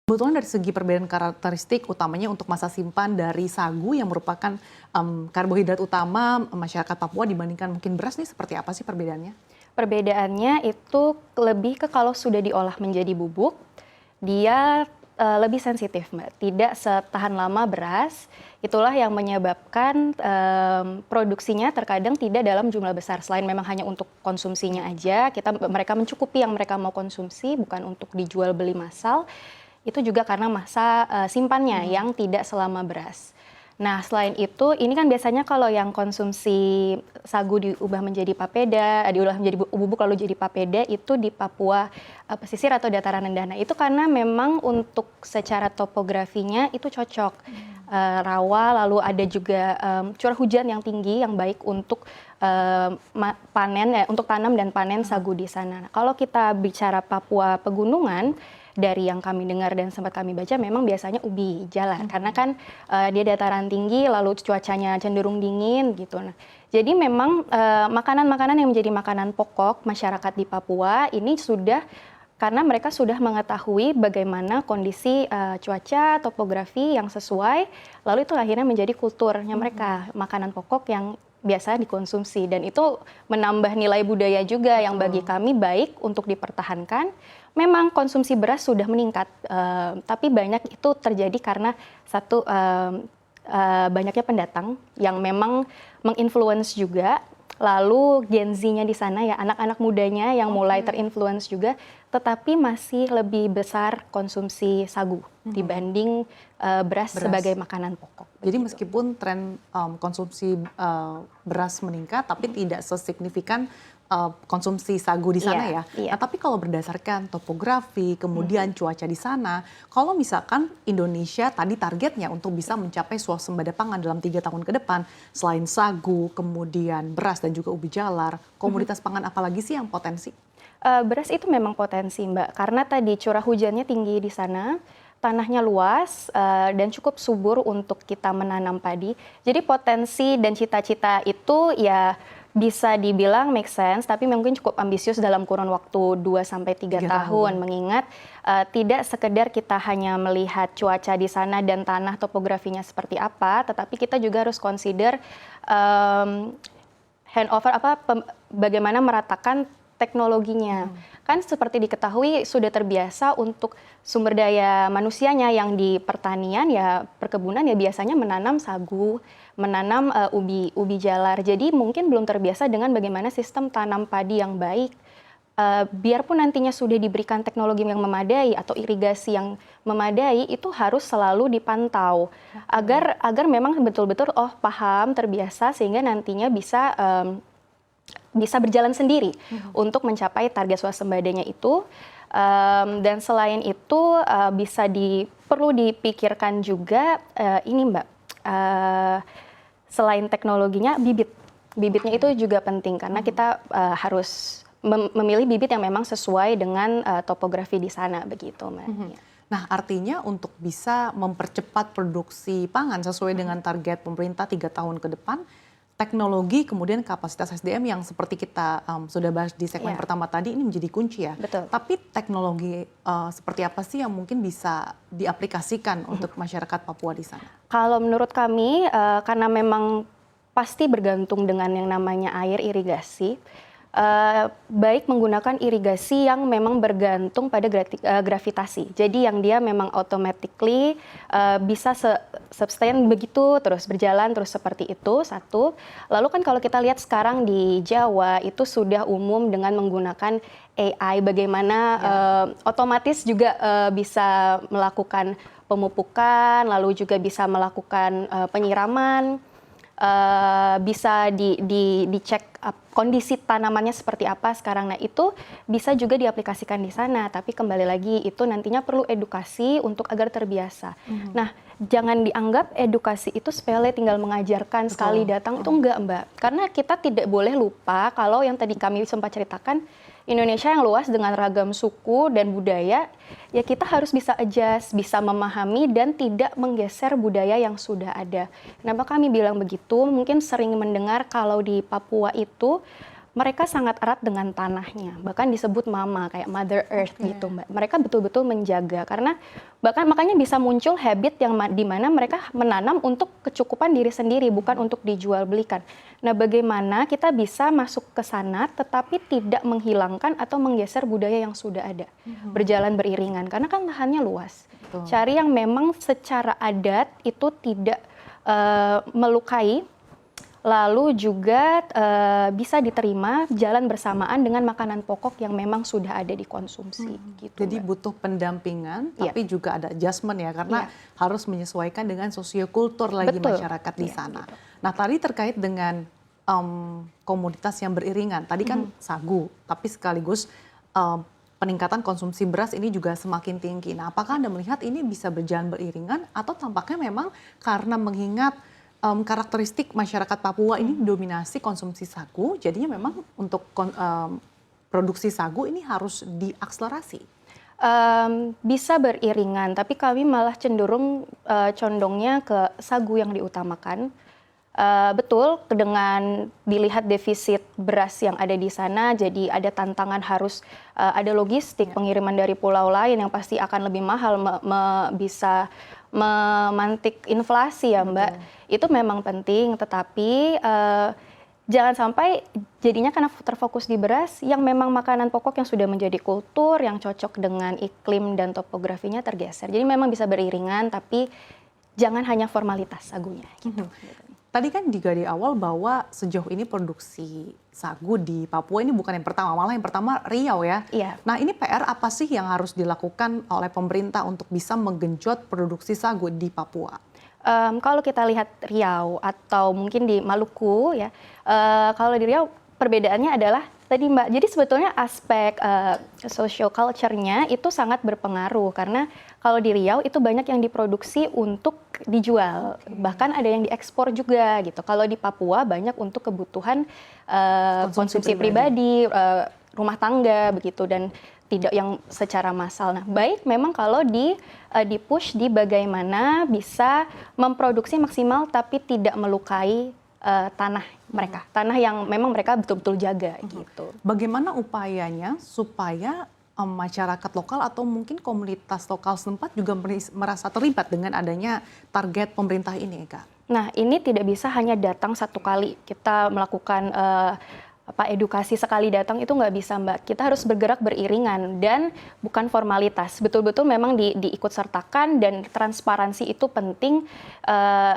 Kebetulan dari segi perbedaan karakteristik utamanya untuk masa simpan dari sagu yang merupakan karbohidrat utama masyarakat Papua dibandingkan mungkin beras nih seperti apa sih perbedaannya? Perbedaannya itu lebih ke kalau sudah diolah menjadi bubuk, dia lebih sensitif, Mbak. Tidak setahan lama beras. Itulah yang menyebabkan produksinya terkadang tidak dalam jumlah besar. Selain memang hanya untuk konsumsinya aja, mereka mencukupi yang mereka mau konsumsi, bukan untuk dijual beli massal. Itu juga karena masa simpannya yang tidak selama beras. Nah, selain itu, ini kan biasanya kalau yang konsumsi sagu diubah menjadi papeda, diolah menjadi bubuk lalu jadi papeda, itu di Papua pesisir atau dataran rendah. Nah, itu karena memang untuk secara topografinya itu cocok. Rawa, lalu ada juga curah hujan yang tinggi, yang baik untuk untuk tanam dan panen sagu di sana. Nah, kalau kita bicara Papua pegunungan, dari yang kami dengar dan sempat kami baca memang biasanya ubi jalar karena kan dia dataran tinggi lalu cuacanya cenderung dingin gitu. Nah, jadi memang makanan-makanan yang menjadi makanan pokok masyarakat di Papua ini sudah karena mereka sudah mengetahui bagaimana kondisi cuaca, topografi yang sesuai, lalu itu akhirnya menjadi kulturnya mereka, makanan pokok yang biasa dikonsumsi dan itu menambah nilai budaya juga yang bagi kami baik untuk dipertahankan. Memang konsumsi beras sudah meningkat, tapi banyak itu terjadi karena satu banyaknya pendatang yang memang menginfluence juga, lalu Gen Z-nya di sana ya anak-anak mudanya yang mulai terinfluence juga, tetapi masih lebih besar konsumsi sagu dibanding beras sebagai makanan pokok. Jadi meskipun tren konsumsi beras meningkat, tapi tidak sesignifikan konsumsi sagu di sana ya. Iya. Nah, tapi kalau berdasarkan topografi, kemudian cuaca di sana, kalau misalkan Indonesia tadi targetnya untuk bisa mencapai swasembada pangan dalam 3 tahun ke depan, selain sagu, kemudian beras dan juga ubi jalar, komoditas pangan apa lagi sih yang potensi? Beras itu memang potensi, Mbak, karena tadi curah hujannya tinggi di sana, tanahnya luas dan cukup subur untuk kita menanam padi. Jadi potensi dan cita-cita itu ya bisa dibilang make sense, tapi mungkin cukup ambisius dalam kurun waktu 2-3 tahun. Mengingat tidak sekedar kita hanya melihat cuaca di sana dan tanah topografinya seperti apa, tetapi kita juga harus consider bagaimana meratakan teknologinya. Kan seperti diketahui sudah terbiasa untuk sumber daya manusianya yang di pertanian ya perkebunan ya biasanya menanam sagu, menanam ubi jalar. Jadi mungkin belum terbiasa dengan bagaimana sistem tanam padi yang baik. Biarpun nantinya sudah diberikan teknologi yang memadai atau irigasi yang memadai, itu harus selalu dipantau agar memang betul-betul paham, terbiasa sehingga nantinya bisa berjalan sendiri untuk mencapai target swasembadanya itu. Dan selain itu perlu dipikirkan juga ini Mbak, selain teknologinya bibitnya itu juga penting karena kita harus memilih bibit yang memang sesuai dengan topografi di sana begitu Mbak. Nah, artinya untuk bisa mempercepat produksi pangan sesuai dengan target pemerintah 3 tahun ke depan, teknologi kemudian kapasitas SDM yang seperti kita sudah bahas di segmen pertama tadi ini menjadi kunci ya. Betul. Tapi teknologi seperti apa sih yang mungkin bisa diaplikasikan untuk masyarakat Papua di sana? Kalau menurut kami karena memang pasti bergantung dengan yang namanya air irigasi. Baik menggunakan irigasi yang memang bergantung pada gravitasi. Jadi yang dia memang automatically bisa sustain begitu terus berjalan terus seperti itu satu. Lalu kan kalau kita lihat sekarang di Jawa itu sudah umum dengan menggunakan AI bagaimana otomatis juga bisa melakukan pemupukan lalu juga bisa melakukan penyiraman. Bisa dicek kondisi tanamannya seperti apa sekarang. Nah itu bisa juga diaplikasikan di sana, tapi kembali lagi itu nantinya perlu edukasi untuk agar terbiasa. Nah jangan dianggap edukasi itu sepele tinggal mengajarkan sekali datang, itu enggak Mbak. Karena kita tidak boleh lupa kalau yang tadi kami sempat ceritakan, Indonesia yang luas dengan ragam suku dan budaya, ya kita harus bisa adjust, bisa memahami dan tidak menggeser budaya yang sudah ada. Kenapa kami bilang begitu? Mungkin sering mendengar kalau di Papua itu mereka sangat erat dengan tanahnya, bahkan disebut mama, kayak Mother Earth gitu, Mbak. Mereka betul-betul menjaga, karena bahkan makanya bisa muncul habit yang di mana mereka menanam untuk kecukupan diri sendiri, bukan untuk dijual belikan. Nah, bagaimana kita bisa masuk ke sana tetapi tidak menghilangkan atau menggeser budaya yang sudah ada, berjalan beriringan, karena kan lahannya luas. Betul. Cari yang memang secara adat itu tidak melukai, lalu juga bisa diterima jalan bersamaan dengan makanan pokok yang memang sudah ada dikonsumsi. Gitu, Jadi Mbak. butuh pendampingan, Iya. tapi juga ada adjustment ya, karena harus menyesuaikan dengan sosiokultur lagi Betul. masyarakat di Iya, sana. gitu. Nah, tadi terkait dengan komoditas yang beriringan, tadi kan sagu, tapi sekaligus peningkatan konsumsi beras ini juga semakin tinggi. Nah, apakah Anda melihat ini bisa berjalan beriringan atau tampaknya memang karena mengingat karakteristik masyarakat Papua ini dominasi konsumsi sagu, jadinya memang untuk produksi sagu ini harus diakselerasi? Bisa beriringan, tapi kami malah cenderung condongnya ke sagu yang diutamakan. Betul, dengan dilihat defisit beras yang ada di sana, jadi ada tantangan harus ada logistik pengiriman dari pulau lain yang pasti akan lebih mahal, bisa memantik inflasi ya Mbak. Itu memang penting, tetapi jangan sampai jadinya karena terfokus di beras yang memang makanan pokok yang sudah menjadi kultur, yang cocok dengan iklim dan topografinya tergeser. Jadi memang bisa beriringan, tapi jangan hanya formalitas sagunya. Gitu. Tadi kan juga di awal bahwa sejauh ini produksi sagu di Papua ini bukan yang pertama, malah yang pertama Riau ya. Iya. Nah, ini PR apa sih yang harus dilakukan oleh pemerintah untuk bisa menggenjot produksi sagu di Papua? Kalau kita lihat Riau atau mungkin di Maluku ya, kalau di Riau perbedaannya adalah tadi Mbak, jadi sebetulnya aspek social culture-nya itu sangat berpengaruh karena kalau di Riau itu banyak yang diproduksi untuk dijual, bahkan ada yang diekspor juga gitu. Kalau di Papua banyak untuk kebutuhan konsumsi pribadi, rumah tangga begitu, dan tidak yang secara massal. Nah, baik memang kalau di-push di bagaimana bisa memproduksi maksimal tapi tidak melukai tanah mereka, tanah yang memang mereka betul-betul jaga gitu. Bagaimana upayanya supaya masyarakat lokal atau mungkin komunitas lokal setempat juga merasa terlibat dengan adanya target pemerintah ini, Kak? Nah, ini tidak bisa hanya datang satu kali kita melakukan edukasi sekali datang itu nggak bisa Mbak. Kita harus bergerak beriringan dan bukan formalitas. Betul-betul memang diikut sertakan dan transparansi itu penting.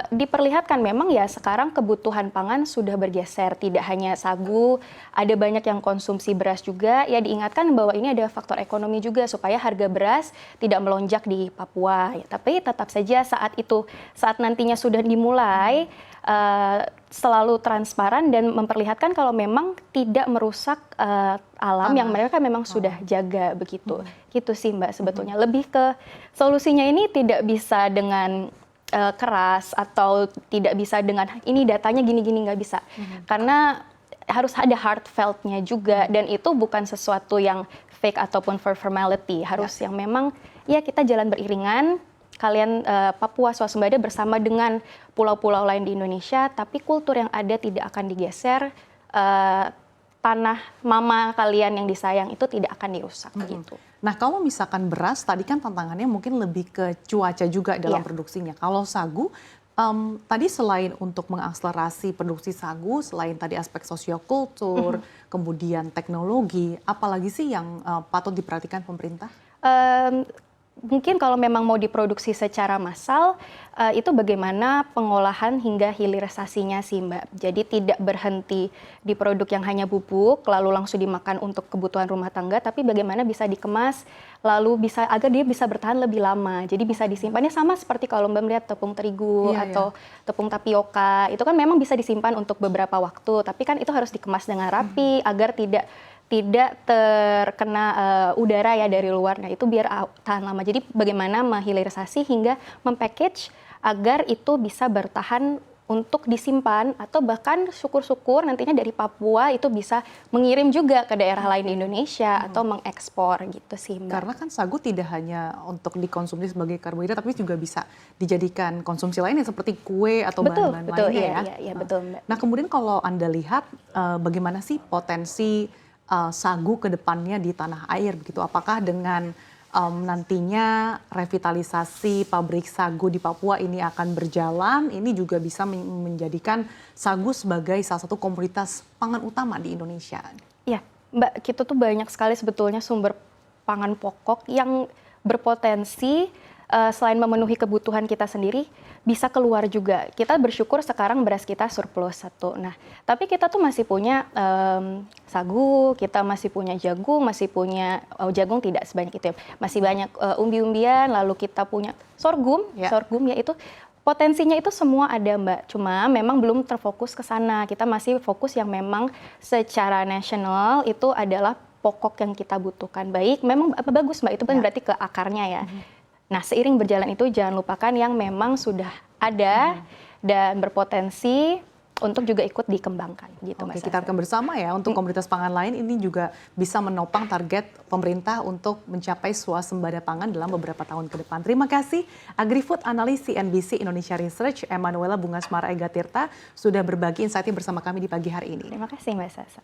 Diperlihatkan memang ya sekarang kebutuhan pangan sudah bergeser. Tidak hanya sagu, ada banyak yang konsumsi beras juga. Ya diingatkan bahwa ini ada faktor ekonomi juga supaya harga beras tidak melonjak di Papua. Ya, tapi tetap saja saat nantinya sudah dimulai, selalu transparan dan memperlihatkan kalau memang tidak merusak alam yang mereka memang sudah jaga begitu. Gitu sih Mbak sebetulnya. Lebih ke solusinya ini tidak bisa dengan keras atau tidak bisa dengan ini datanya gini-gini, nggak bisa. Karena harus ada heartfelt-nya juga dan itu bukan sesuatu yang fake ataupun for formality. Harus yang memang ya kita jalan beriringan. Kalian Papua swasembada bersama dengan pulau-pulau lain di Indonesia, tapi kultur yang ada tidak akan digeser, tanah mama kalian yang disayang itu tidak akan dirusak gitu. Nah, kalau misalkan beras, tadi kan tantangannya mungkin lebih ke cuaca juga dalam produksinya. Kalau sagu, tadi selain untuk mengakselerasi produksi sagu, selain tadi aspek sosiokultur, kemudian teknologi, apalagi sih yang patut diperhatikan pemerintah? Mungkin kalau memang mau diproduksi secara massal, itu bagaimana pengolahan hingga hilirisasinya sih Mbak. Jadi tidak berhenti di produk yang hanya bubuk, lalu langsung dimakan untuk kebutuhan rumah tangga, tapi bagaimana bisa dikemas, lalu agar dia bisa bertahan lebih lama. Jadi bisa disimpannya sama seperti kalau Mbak melihat tepung terigu atau tepung tapioka, itu kan memang bisa disimpan untuk beberapa waktu, tapi kan itu harus dikemas dengan rapi agar tidak terkena udara ya dari luar. Nah itu biar tahan lama. Jadi bagaimana menghilirisasi hingga mempackage agar itu bisa bertahan untuk disimpan atau bahkan syukur-syukur nantinya dari Papua itu bisa mengirim juga ke daerah lain di Indonesia atau mengekspor gitu sih Mbak. Karena kan sagu tidak hanya untuk dikonsumsi sebagai karbohidrat, tapi juga bisa dijadikan konsumsi lainnya seperti kue atau Betul, bahan-bahan betul, lainnya iya, ya. iya, betul Mbak. Nah kemudian kalau Anda lihat bagaimana sih potensi sagu ke depannya di tanah air begitu? Apakah dengan nantinya revitalisasi pabrik sagu di Papua ini akan berjalan, ini juga bisa menjadikan sagu sebagai salah satu komoditas pangan utama di Indonesia? Iya, Mbak, kita tuh banyak sekali sebetulnya sumber pangan pokok yang berpotensi selain memenuhi kebutuhan kita sendiri, bisa keluar juga. Kita bersyukur sekarang beras kita surplus satu. Nah, tapi kita tuh masih punya sagu, kita masih punya jagung, masih punya jagung tidak sebanyak itu ya. Masih banyak umbi-umbian, lalu kita punya sorghum, sorghum ya itu potensinya itu semua ada Mbak. Cuma memang belum terfokus ke sana. Kita masih fokus yang memang secara nasional itu adalah pokok yang kita butuhkan. Baik, memang bagus Mbak, itu kan berarti ke akarnya ya. Nah, seiring berjalan itu jangan lupakan yang memang sudah ada dan berpotensi untuk juga ikut dikembangkan gitu Mas. Kita akan bersama ya untuk komoditas pangan lain ini juga bisa menopang target pemerintah untuk mencapai swasembada pangan dalam beberapa tahun ke depan. Terima kasih AgriFood Analis CNBC Indonesia Research Emanuela Bungasmara Egatirta sudah berbagi insight-nya bersama kami di pagi hari ini. Terima kasih Mbak Sasa.